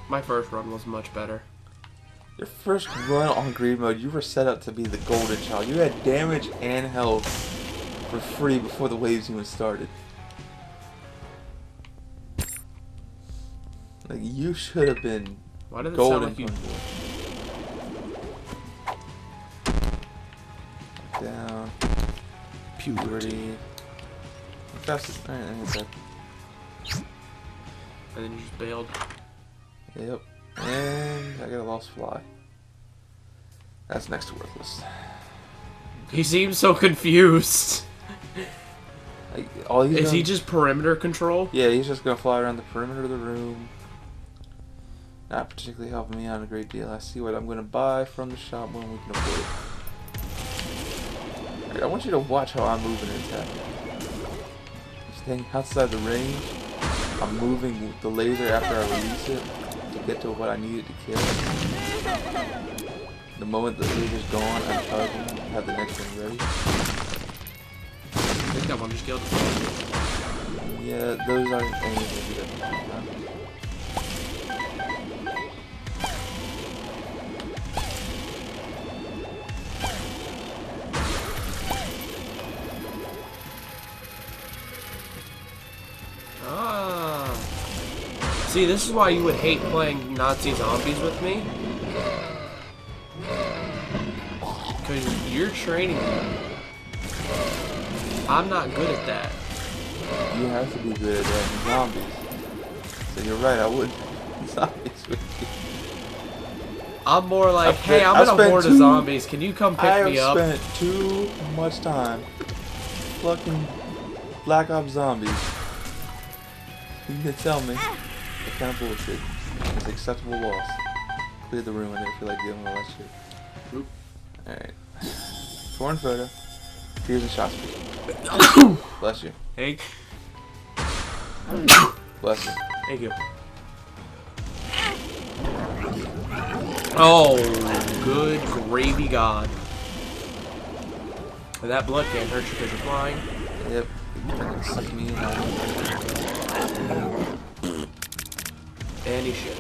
My first run was much better. Your first run on Greed Mode, you were set up to be the golden child. You had damage and health for free before the waves even started. Like, you should have been Why did it golden. sound like you... Down. Puberty. Fastest. Alright, I hit that. And then you just bailed. Yep. And I got a lost fly. That's next to worthless. He seems so confused. Like, Is he just perimeter control? Yeah, he's just gonna fly around the perimeter of the room. Not particularly helping me out a great deal. I see what I'm gonna buy from the shop when we can afford it. I want you to watch how I'm moving and attacking. Staying outside the range, I'm moving the laser after I release it to get to what I need it to kill. The moment the laser's gone, I'm charging, have the next one ready. I think that one just killed him. Yeah, those aren't enemies that do that from time to time. See, this is why you would hate playing Nazi zombies with me. Because you're training me. I'm not good at that. You have to be good at that in zombies. So you're right, I wouldn't zombies with you. I'm more like, hey, I'm in a horde of zombies. Can you come pick me up? I have spent too much time fucking Black Ops zombies. You can tell me what kind of bullshit is acceptable loss. Clear the room, I didn't feel like dealing with all that shit. Oop. Alright. Torn photo. Here's a shot speed. Bless you. Hey. Bless you. Thank you. Oh, good gravy god. That blood can't hurt you because you're flying. Yep. Suck me in. And he should.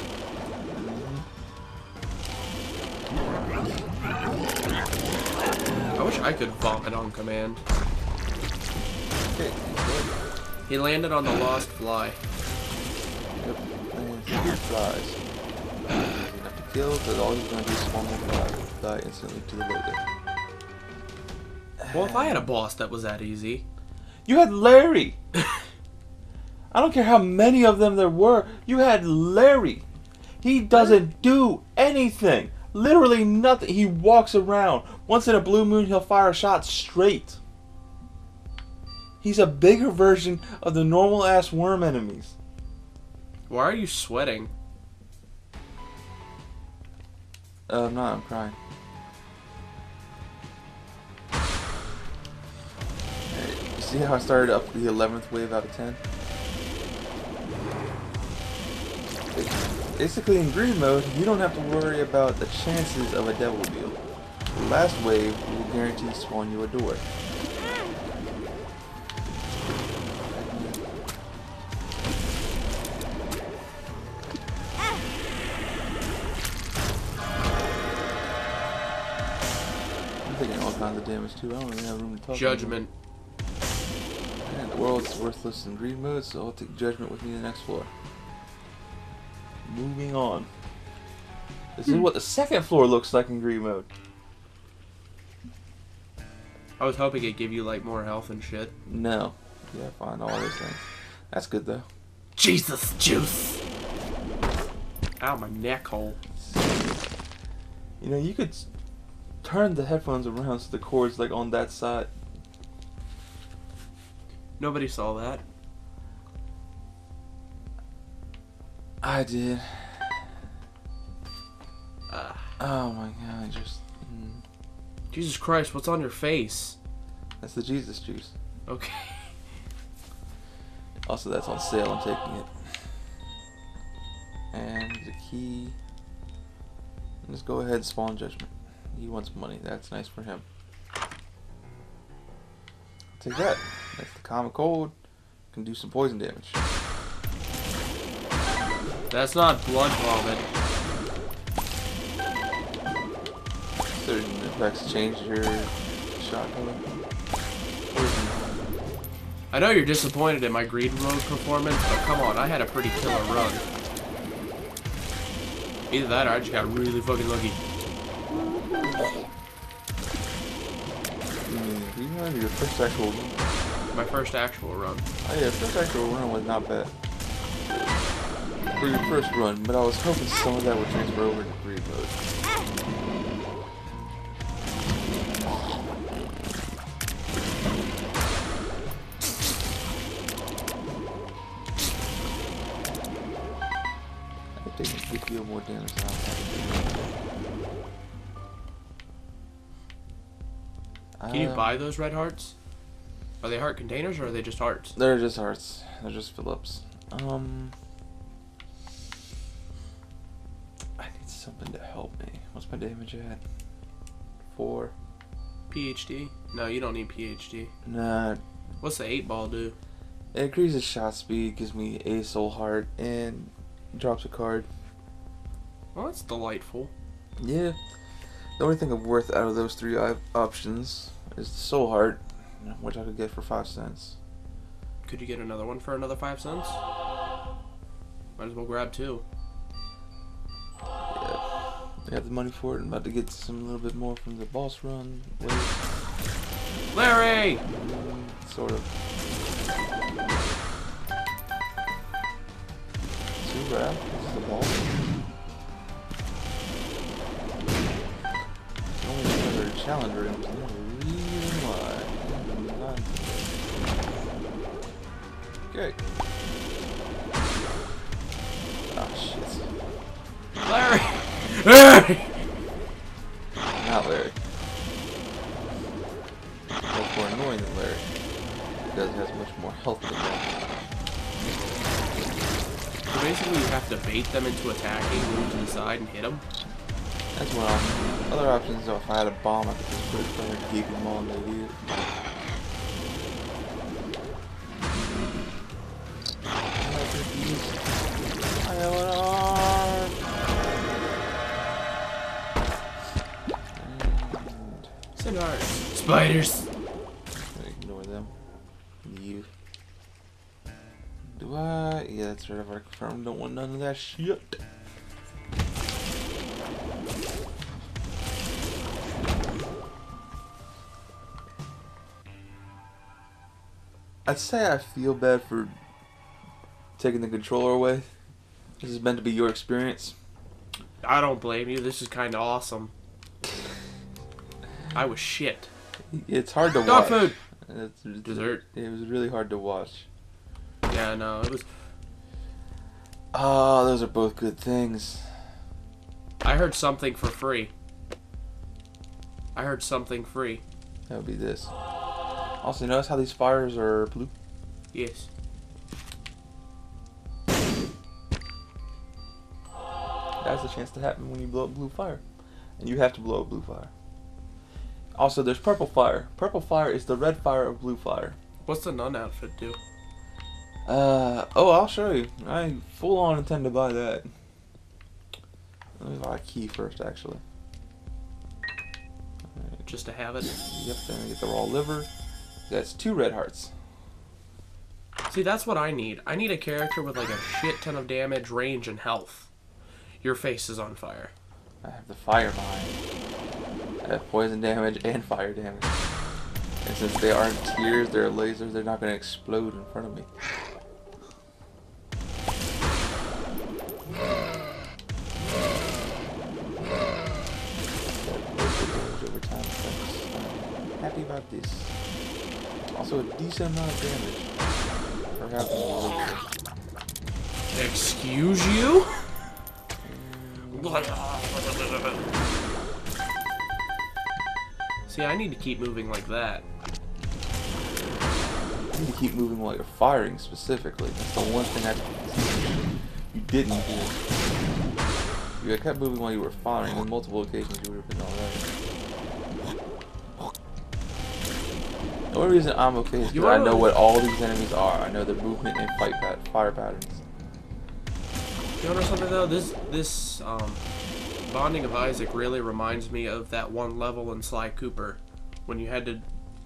I wish I could vomit on command. Okay. He landed on the lost fly. Yep. And he flies. He doesn't have to kill, because all he's going to do is spawn the fly. Die instantly to the loader. Well, if I had a boss that was that easy. You had Larry! I don't care how many of them there were. You had Larry. He doesn't do anything. Literally nothing. He walks around. Once in a blue moon, he'll fire a shot straight. He's a bigger version of the normal ass worm enemies. Why are you sweating? I'm not. I'm crying. Right, you see how I started up the 11th wave out of 10? Basically, in green mode, you don't have to worry about the chances of a devil deal. The last wave will guarantee to spawn you a door. I'm taking all kinds of damage too. I don't even have room to talk. Judgment. And the world's worthless in green mode, so I'll take judgment with me to the next floor. Moving on. This is what the second floor looks like in green mode. I was hoping it'd give you like more health and shit. No. Yeah, find all those things. That's good though. Jesus juice! Ow, my neck hole. You know, you could turn the headphones around so the cord's like on that side. Nobody saw that. I did. Oh my god, just... Jesus Christ, what's on your face? That's the Jesus juice. Okay. Also, that's on sale, I'm taking it. And the key... Just go ahead and spawn judgment. He wants money, that's nice for him. Take that. That's the common cold. Can do some poison damage. That's not blood vomit. Certain effects change your shotgun. I know you're disappointed in my Green Road performance, but come on, I had a pretty killer run. Either that or I just got really fucking lucky. You have your first actual run. My first actual run. Oh yeah, first actual run was not bad. For your first run, but I was hoping some of that would transfer over to Green Road. I think it could deal more damage than Can you buy those red hearts? Are they heart containers or are they just hearts? They're just hearts. They're just fill-ups. I need something to help me. What's my damage at? 4. PhD? No, you don't need PhD. Nah. What's the 8-ball do? It increases shot speed, gives me a soul heart, and drops a card. Well, that's delightful. Yeah. The only thing of worth out of those 3 options is the soul heart, which I could get for 5 cents. Could you get another one for another 5 cents? Might as well grab 2. Yeah. I got the money for it. I'm about to get a little bit more from the boss run. Wait. Larry! Sort of. 2 grab. This is the boss. Only another challenge room. So that's the reason why. Okay. Ah, shit. Larry! Larry! Not Larry. Much more annoying than Larry. Because he has much more health than that. So basically you have to bait them into attacking, move to the side, and hit them? That's one option. Other options is if I had a bomb, I could just put it in there and keep them all in the view. Spiders! Ignore them. You. Do I? Yeah, that's right. I've already confirmed. Don't want none of that shit. I'd say I feel bad for taking the controller away. This is meant to be your experience. I don't blame you. This is kind of awesome. I was shit. It's hard to watch. Dog food! It's Dessert. It was really hard to watch. Yeah, no, it was... Oh, those are both good things. I heard something for free. I heard something free. That would be this. Also, notice how these fires are blue? Yes. That's a chance to happen when you blow up blue fire. And you have to blow up blue fire. Also, there's purple fire. Purple fire is the red fire of blue fire. What's the nun outfit do? Oh, I'll show you. I full on intend to buy that. Let me buy a key first, actually. Right. Just to have it? Yep, then I get the raw liver. That's 2 red hearts. See, that's what I need. I need a character with like a shit ton of damage, range, and health. Your face is on fire. I have the fire mine. I have poison damage and fire damage. And since they aren't tears, they're lasers, they're not going to explode in front of me. I'm happy about this. Also a decent amount of damage. For having a laser. Excuse you? See, I need to keep moving like that. You need to keep moving while you're firing, specifically. That's the one thing you didn't do. If you had kept moving while you were firing, on multiple occasions you would have been alright. The only reason I'm okay is because I know what all these enemies are. I know their movement and fire patterns. You know something though? This Binding of Isaac really reminds me of that one level in Sly Cooper when you had to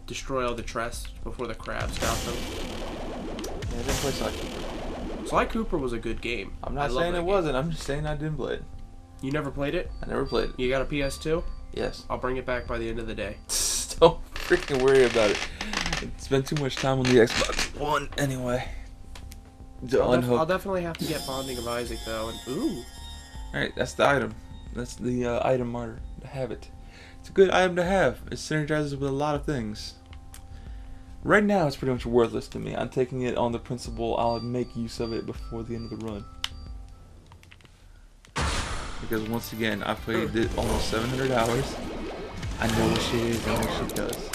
destroy all the chests before the crabs got them. Yeah, I didn't play Sly Cooper. Sly Cooper was a good game. I'm not saying it wasn't. I'm just saying I didn't play it. You never played it? I never played it. You got a PS2? Yes. I'll bring it back by the end of the day. Don't freaking worry about it. Spend too much time on the Xbox One anyway. I'll definitely have to get Binding of Isaac though. And ooh. Alright, that's the item. That's the item marker. To have it. It's a good item to have. It synergizes with a lot of things. Right now, it's pretty much worthless to me. I'm taking it on the principle I'll make use of it before the end of the run. Because once again, I played it almost 700 hours. I know what shit is, I know what shit does.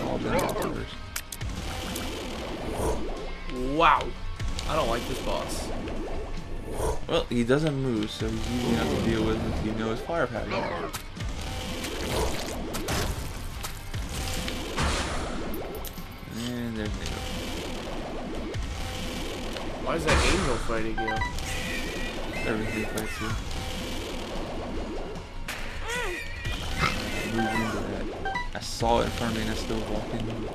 All them afterwards. Wow. I don't like this boss. Well, he doesn't move, so he's easy enough to deal with if you know his fire pattern. And there's Nito. Why is that angel fighting you? Everything fights you. Move into that. I saw it in front of me and I still walked into it.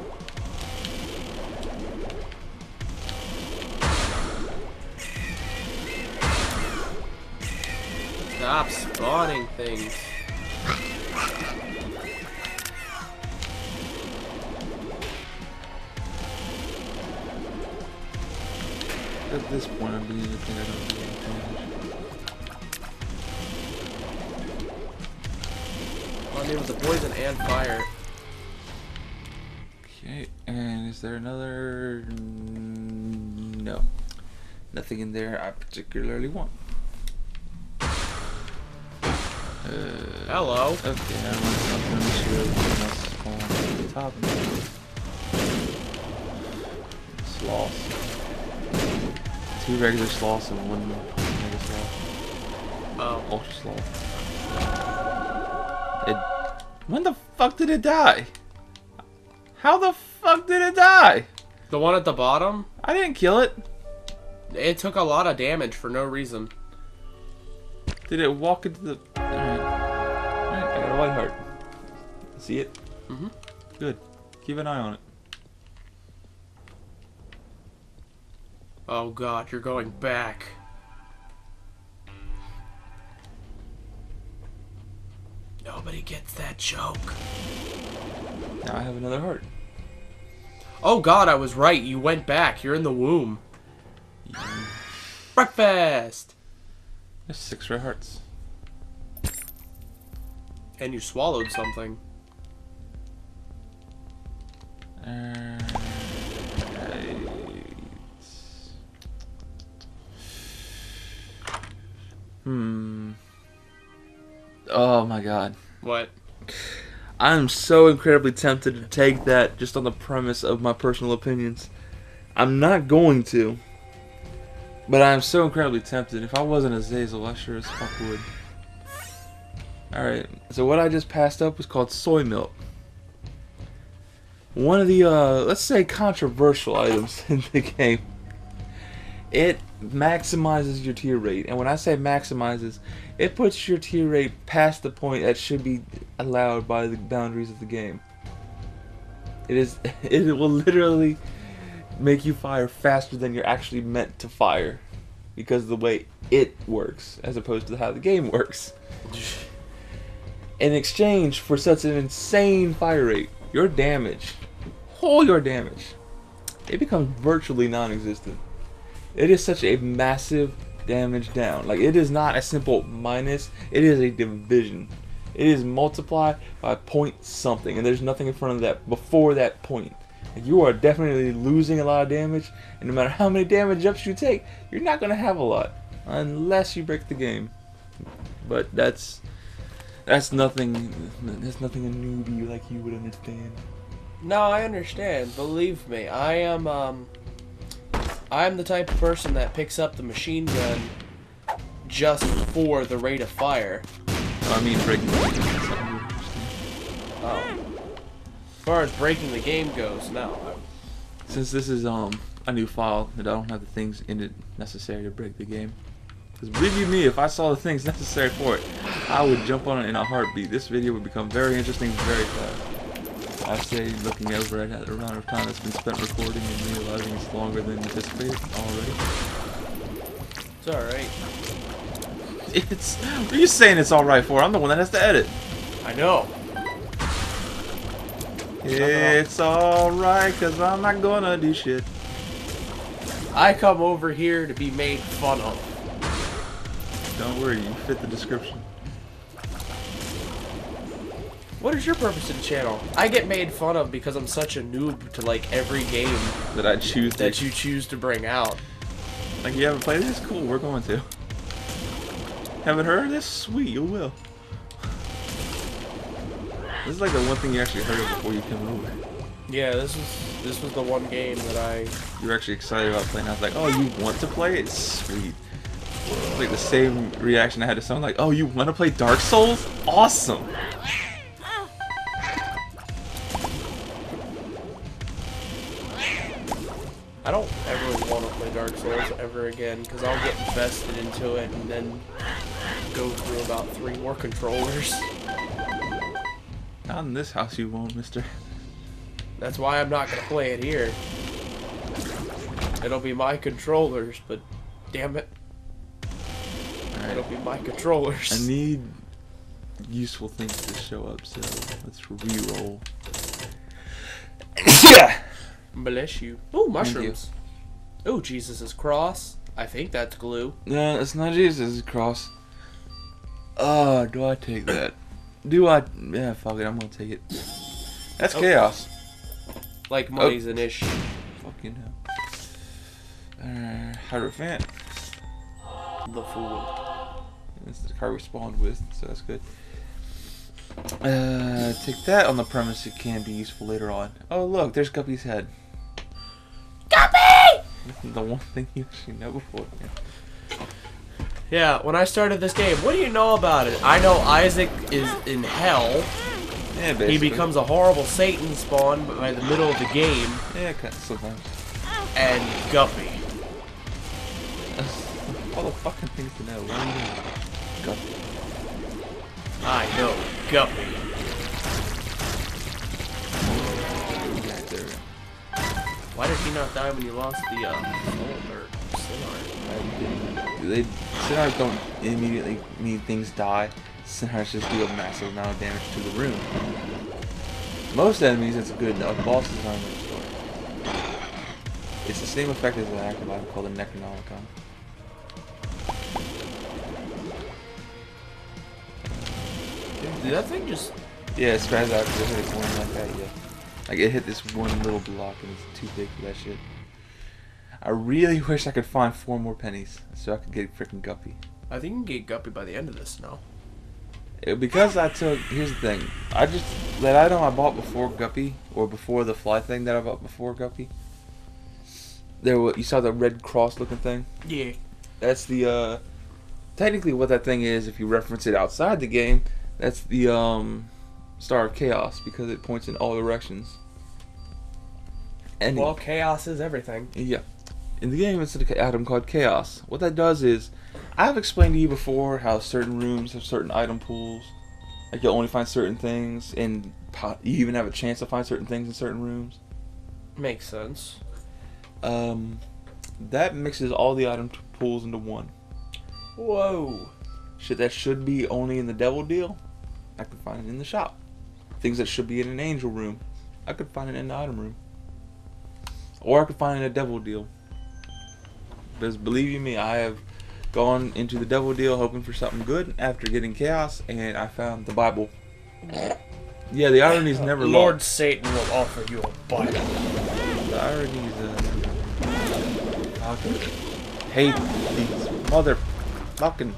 Stop spawning things. At this point, I'm beginning to think I don't do any damage. I mean, with the poison and fire. Okay, and is there another? No. Nothing in there I particularly want. Hello. Okay, I'm gonna make sure everything else is falling to the top. Sloths. 2 regular sloths and 1 mega sloth. Oh. Ultra sloth. When the fuck did it die? How the fuck did it die? The one at the bottom? I didn't kill it. It took a lot of damage for no reason. Did it walk into the... Alright. Alright, I got a white heart. See it? Mm-hmm. Good. Keep an eye on it. Oh god, you're going back. Nobody gets that joke. Now I have another heart. Oh god, I was right. You went back. You're in the womb. Yeah. Breakfast! There's 6 red hearts. And you swallowed something. Oh my god. What? I'm so incredibly tempted to take that just on the premise of my personal opinions. I'm not going to. But I'm so incredibly tempted. If I wasn't Azazel, I sure as fuck would. Alright, so what I just passed up was called soy milk. One of the, let's say, controversial items in the game. It maximizes your tier rate. And when I say maximizes, it puts your tier rate past the point that should be allowed by the boundaries of the game. It will literally make you fire faster than you're actually meant to fire. Because of the way it works, as opposed to how the game works. In exchange for such an insane fire rate, your damage, your damage, it becomes virtually non-existent. It is such a massive damage down. Like, it is not a simple minus, it is a division. It is multiplied by point something, and there's nothing in front of that before that point. Like, you are definitely losing a lot of damage, and no matter how many damage ups you take, you're not going to have a lot. Unless you break the game. But that's nothing a newbie like you would understand. No, I understand. Believe me, I'm the type of person that picks up the machine gun just for the rate of fire. I mean breaking the game. Oh. As far as breaking the game goes, no. Since this is a new file that I don't have the things in it necessary to break the game. Because believe you me, if I saw the things necessary for it, I would jump on it in a heartbeat. This video would become very interesting very fast. I say, looking over at the amount of time that's been spent recording and realizing it's longer than anticipated already. It's alright. What are you saying it's alright for? I'm the one that has to edit. I know. It's alright, cause I'm not gonna do shit. I come over here to be made fun of. Don't worry, you fit the description. What is your purpose of the channel? I get made fun of because I'm such a noob to like every game That I choose that you choose to bring out. Like, you haven't played this? Cool, we're going to. Haven't heard of this? Sweet, you will. This is like the one thing you actually heard of before you came over. Yeah, this was the one game that You were actually excited about playing. I was like, oh, you want to play it? Sweet. It's like the same reaction I had to someone like, oh, you want to play Dark Souls? Awesome. I don't ever want to play Dark Souls ever again because I'll get invested into it and then go through about 3 more controllers. Not in this house you won't, mister. That's why I'm not gonna play it here. It'll be my controllers, but damn it. Right. It'll be my controllers. I need useful things to show up, so let's re-roll. Yeah. Bless you. Ooh, mushrooms. Ooh, Jesus' cross. I think that's glue. No, it's not Jesus' cross. Do I take that? Do I? Yeah, fuck it, I'm gonna take it. That's chaos. Like money's an issue. Fucking hell. Hierophant. The fool. This is the card we spawned with, so that's good. Take that on the premise it can be useful later on. Oh look, there's Guppy's head. Guppy! The one thing you actually know before. Yeah, when I started this game, what do you know about it? I know Isaac is in hell. Yeah, basically. He becomes a horrible Satan spawn by the middle of the game. Yeah, sometimes. And Guppy. All the fucking things to know. What do you know? Guppy. I know Guppy. Right there. Why did he not die when you lost the soul or Sinner? Sinners don't immediately mean things die. Sinners just do a massive amount of damage to the room. Most enemies, it's good enough. Bosses are another story. It's the same effect as an active item called a Necronomicon. Did that thing just... Yeah, it spaz out because it hit its one like that, yeah. Like, it hit this one little block and it's too big for that shit. I really wish I could find 4 more pennies so I could get freaking Guppy. I think you can get Guppy by the end of this now. Because I took... Here's the thing. That item I bought before Guppy, or before the fly thing that I bought before Guppy, you saw the red cross looking thing? Yeah. That's the, technically what that thing is, if you reference it outside the game, that's the, Star of Chaos, because it points in all directions. And well, chaos is everything. yeah. In the game, it's an item called Chaos. What that does is, I've explained to you before how certain rooms have certain item pools. Like, you'll only find certain things, and you even have a chance to find certain things in certain rooms. Makes sense. That mixes all the item pools into one. Whoa. Shit that should be only in the devil deal, I could find it in the shop. Things that should be in an angel room, I could find it in the item room. Or I could find it in a devil deal. Because believe you me, I have gone into the devil deal hoping for something good after getting chaos, and I found the Bible. Yeah, the irony's never Lord lost. Satan will offer you a Bible. The irony's I hate these motherfucking.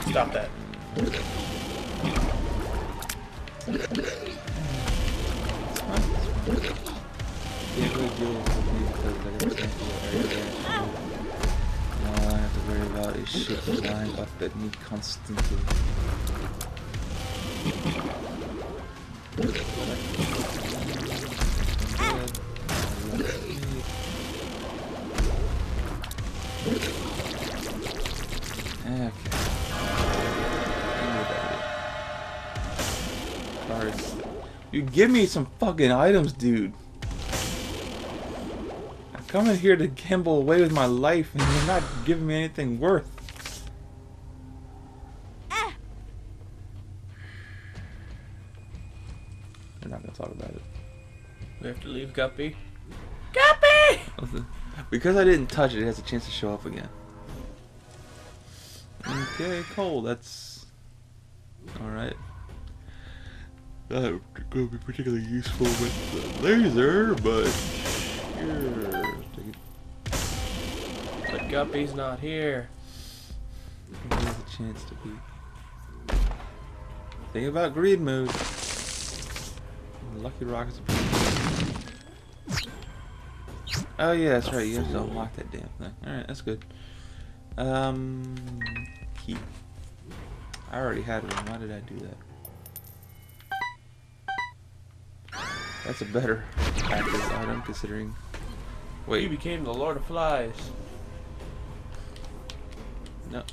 Stop that. Can't really deal with the because I all I have to worry about is shit flying up at me constantly. You give me some fucking items, dude. I'm coming here to gamble away with my life, and you're not giving me anything worth. They're not gonna talk about it. We have to leave Guppy. Guppy! Because I didn't touch it, it has a chance to show up again. Okay, coal, that's alright. That would be particularly useful with the laser, but sure. Take it. But Guppy's not here. He has a chance to be. Think about greed mode. Lucky rockets. Oh yeah, that's right. You have to unlock that damn thing. All right, that's good. Key. I already had one. Why did I do that? That's a better active item considering. Wait. You became the Lord of Flies. No.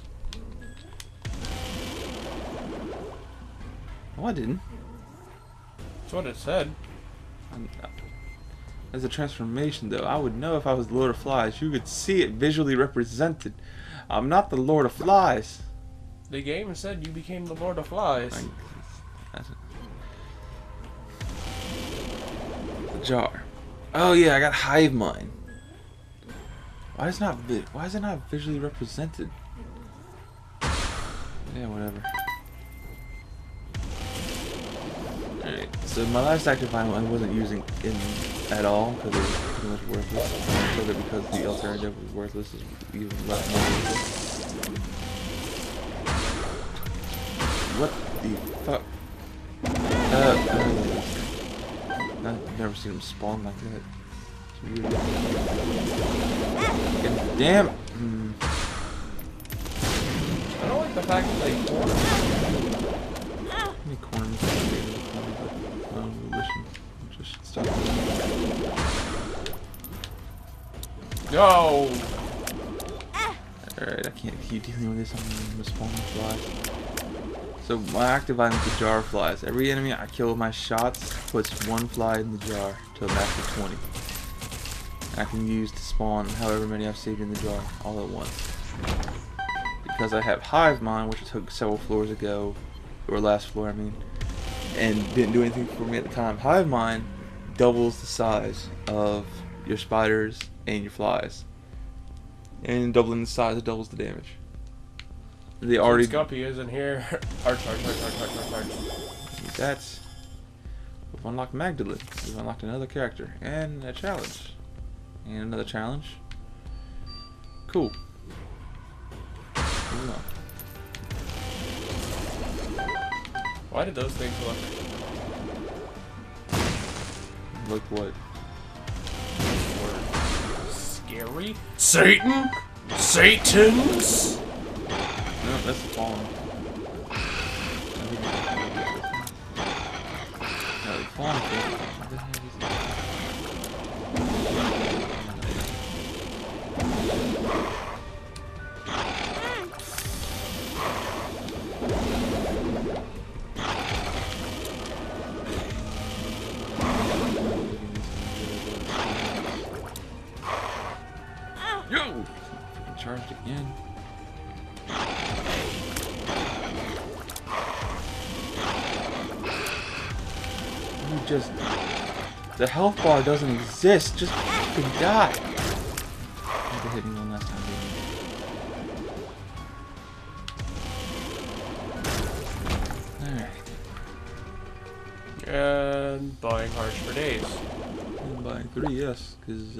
No, I didn't. That's what it said. As a transformation, though, I would know if I was the Lord of Flies. You could see it visually represented. I'm not the Lord of Flies. The game said you became the Lord of Flies. The jar. Oh yeah, I got hive mind. Why is it not visually represented? Yeah, whatever. Alright, so my last active item I wasn't using at all because it was pretty much worthless. I took it because the alternative was worthless, is even less more worthless. What the fuck? I've never seen them spawn like that. It's weird. God damn! I don't like the fact that they corner. How many corners? Listen, just stop. No! Alright, I can't keep dealing with this. I'm gonna spawn flies. So my active item is the jar of flies. Every enemy I kill with my shots puts one fly in the jar to a max of 20. I can use to spawn however many I've saved in the jar all at once. Because I have hive mind, which I took several floors ago, or last floor I mean, and didn't do anything for me at the time. Hive mind doubles the size of your spiders and your flies, and doubling the size it doubles the damage. They already. Guppy isn't here. Arch. That's. We've unlocked Magdalene. We've unlocked another character and a challenge, and another challenge. Cool. Moving on. Why did those things Look what? Scary? Satan? Satans? No, that's the fallen. No, the fallen thing. What the heck is that? Yo! Freaking charged again. You just... The health bar doesn't exist. Just fucking die. Had to hit me one last time, didn't Alright. And buying hearts for days. I'm buying 3, yes, because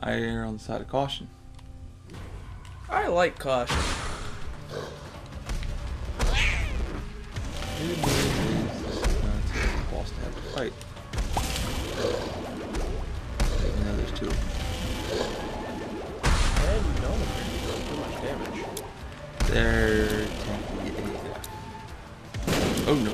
I err on the side of caution. I like caution. Good news is this is not a boss to have to fight. Even though there's 2. And no one really does too much damage. They're tanky AF. Oh no.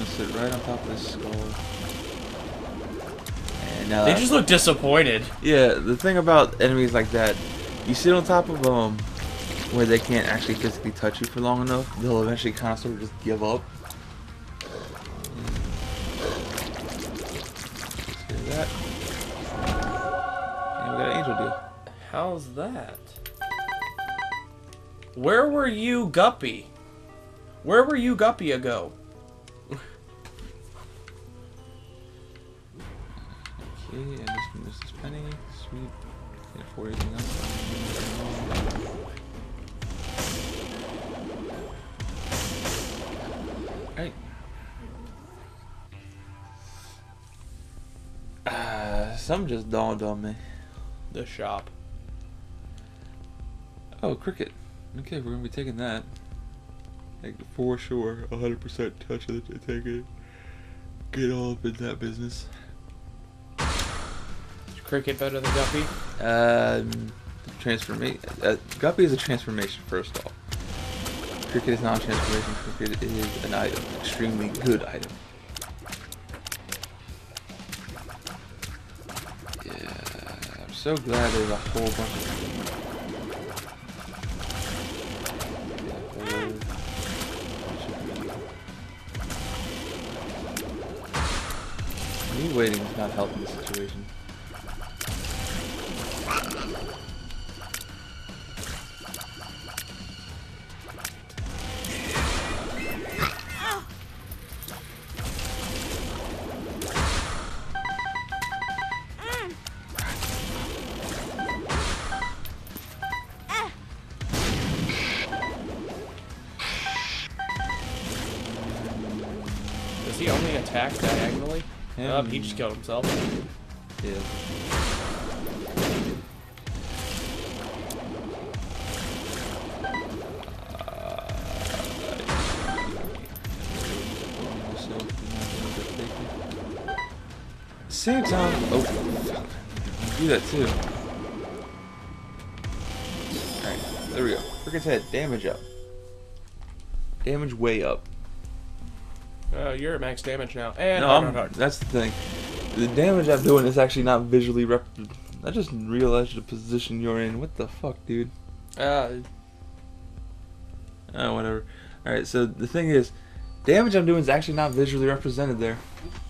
Sit right on top of this skull. And they just look disappointed. Yeah, the thing about enemies like that, You sit on top of where they can't actually physically touch you for long enough, they'll eventually kind of sort of just give up. See that? And we got an angel deal. How's that? Where were you, Guppy? Where were you, Guppy, ago? Okay, and this is penny. Sweet. Can't afford anything else. Alright. Something just dawned on me. The shop. Oh, cricket. Okay, we're gonna be taking that. Like, for sure, 100% touch of it. Take it. Get all up in that business. Is Cricket better than Guppy? Transformation. Guppy is a transformation, first off. Cricket is not a transformation. Cricket is an item. Extremely good item. Yeah, I'm so glad there's a whole bunch of me waiting is not helping the situation. Does he only attack diagonally? He just killed himself. Yeah. Same time. Oh, fuck. Do that too. Alright, there we go. Cricket's head. Damage up. Damage way up. You're at max damage now. And no, that's the thing. The damage I'm doing is actually not visually I just realized the position you're in. What the fuck, dude? Oh, whatever. Alright, so the thing is, damage I'm doing is actually not visually represented there.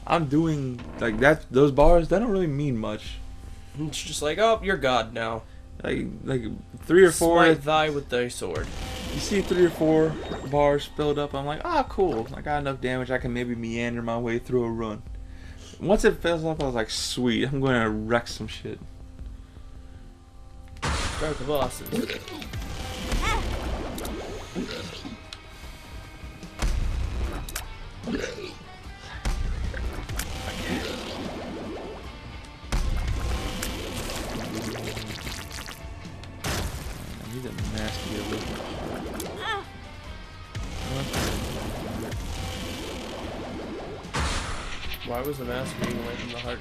I'm doing, like, that. Those bars, that don't really mean much. It's just like, oh, you're God now. Like 3 or 4. Smite thy with thy sword. You see 3 or 4 bars filled up, I'm like, ah, cool. I got enough damage, I can maybe meander my way through a run. Once it fills up, I was like, sweet, I'm going to wreck some shit. Start the bosses. I need a mask to get away from. Why was the mask being away from the heart?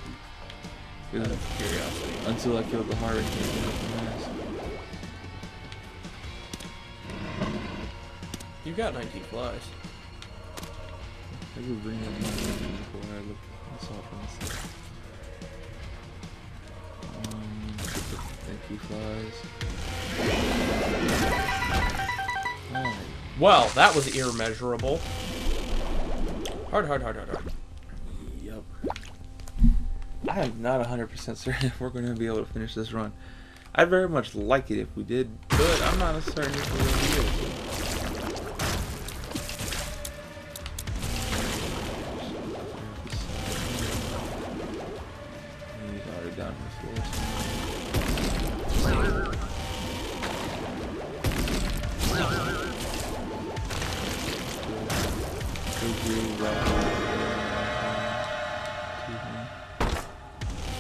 Out of curiosity. Until I killed the heart, I can't get up the mask. You've got 19 flies. I could bring up my before I look. I saw it from this side. Thank you, flies. Oh. Well, that was immeasurable. Hard. Yep. I am not 100% certain if we're going to be able to finish this run. I'd very much like it if we did, but I'm not certain if we're going to be able to. He's already down on the floor.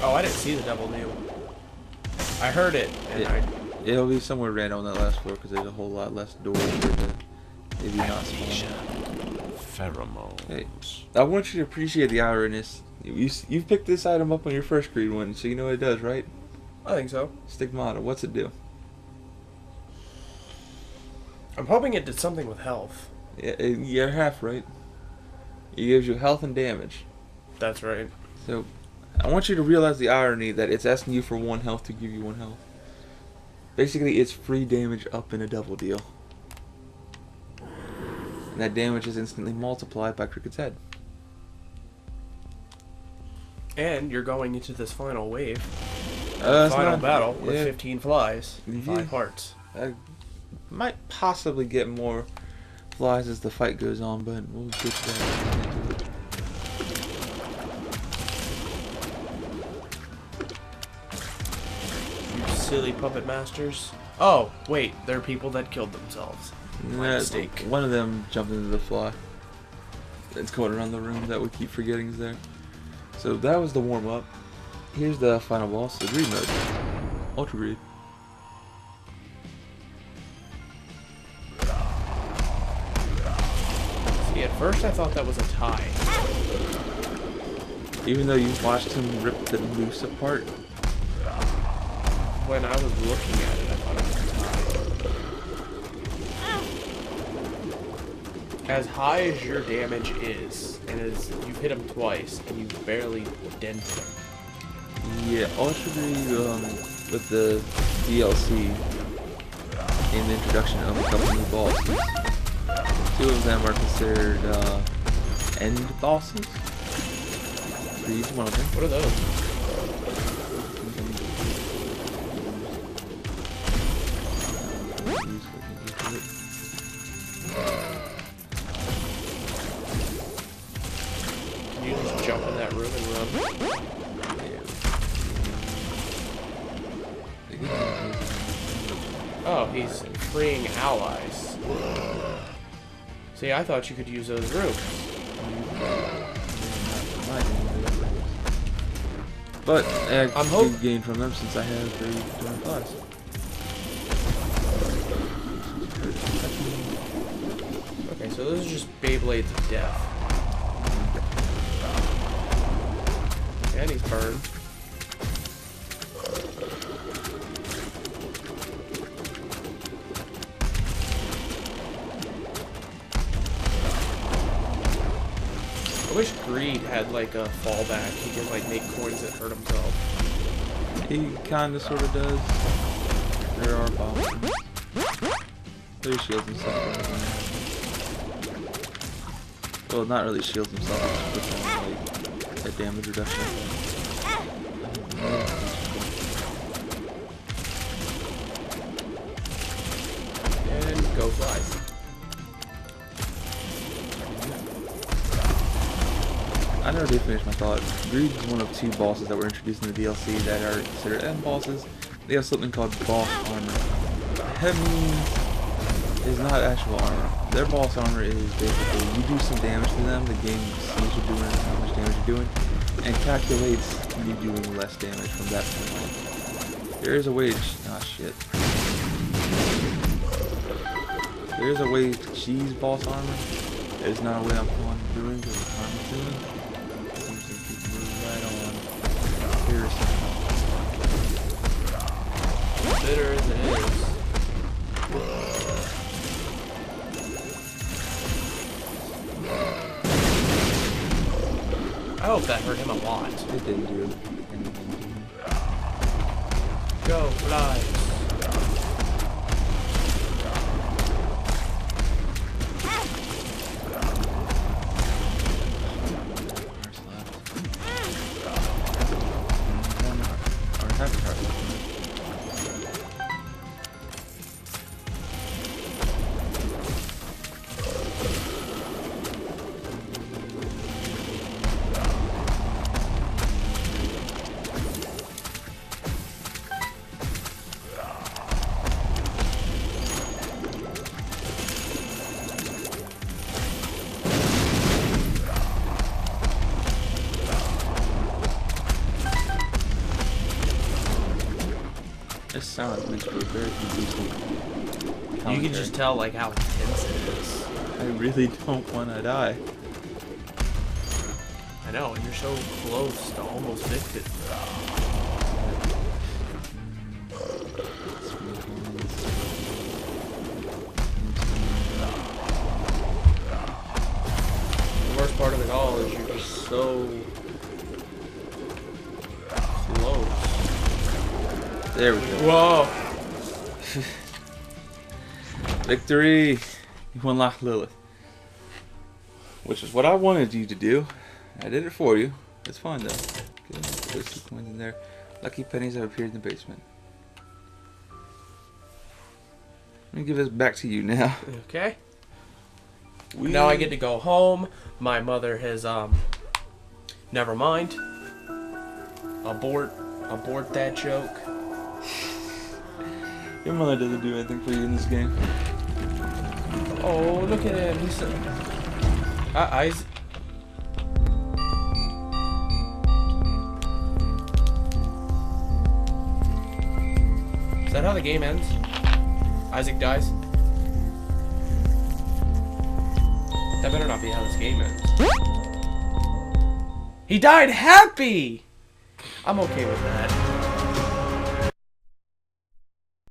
Oh, I didn't see the double noob. I heard it, and it'll be somewhere random on that last floor because there's a whole lot less doors for the maybe not spawn. Pheromones. Hey, I want you to appreciate the ironies. You picked this item up on your first grade one, so you know what it does, right? I think so. Stigmata. What's it do? I'm hoping it did something with health. Yeah, you're half right. It gives you health and damage. That's right. So, I want you to realize the irony that it's asking you for 1 health to give you 1 health. Basically, it's free damage up in a double deal. And that damage is instantly multiplied by Cricket's head. And you're going into this final wave. It's Final not- battle with yeah. 15 flies in Yeah. 5 parts. I might possibly get more flies as the fight goes on, but we'll get to that. You silly puppet masters. Oh, wait, there are people that killed themselves. My mistake. One of them jumped into the fly. It's going around the room that we keep forgetting is there. So that was the warm up. Here's the final boss, the greed mode. Ultra greed. See, at first I thought that was a tie. Even though you watched him rip the noose apart. When I was looking at it, I thought it was a tie. As high as your damage is, and as you've hit him twice, and you've barely dented him. Yeah, Ultra Greed with the DLC in the introduction of a couple new bosses. 2 of them are considered end bosses. Greed's one of them. What are those? Can you just jump in that room and run? Oh, he's freeing allies. See, I thought you could use those rooms. But I I'm hope- do gain from them since I have 30 flies. Okay, so those are just Beyblades of death. And he's burned. I wish Greed had like a fallback. He could like make coins that hurt himself. He kinda sorta does. There are bombs. There's shields and stuff. Well, not really shields himself, it's just like a damage reduction. And go flies. I never did finish my thought. Greed is one of 2 bosses that were introduced in the DLC that are considered end bosses. They have something called boss armor. That means it's not actual armor. Their boss armor is basically you do some damage to them, the game sees you doing how much damage you're doing, and calculates you doing less damage from that point on. There is a way to shit. There is a way to cheese boss armor. There's not a way I'm going doing because the time is doing. Right on. Here's Bitter as it is. I hope that hurt him a lot. it didn't do anything. Go flies. This sound makes me very confusing. You can just tell like how intense it is. I really don't want to die. I know, and you're so close to almost victory. The worst part of it all is you're just so close. There we go. Whoa! Victory! You unlocked Lilith. Which is what I wanted you to do. I did it for you. It's fine though. Okay, there's 2 coins in there. Lucky pennies have appeared in the basement. Let me give this back to you now. Okay. Now I get to go home. My mother has, never mind. Abort that joke. Your mother doesn't do anything for you in this game. Oh, look at him. He's so... Isaac. Is that how the game ends? Isaac dies? That better not be how this game ends. He died happy! I'm okay with that.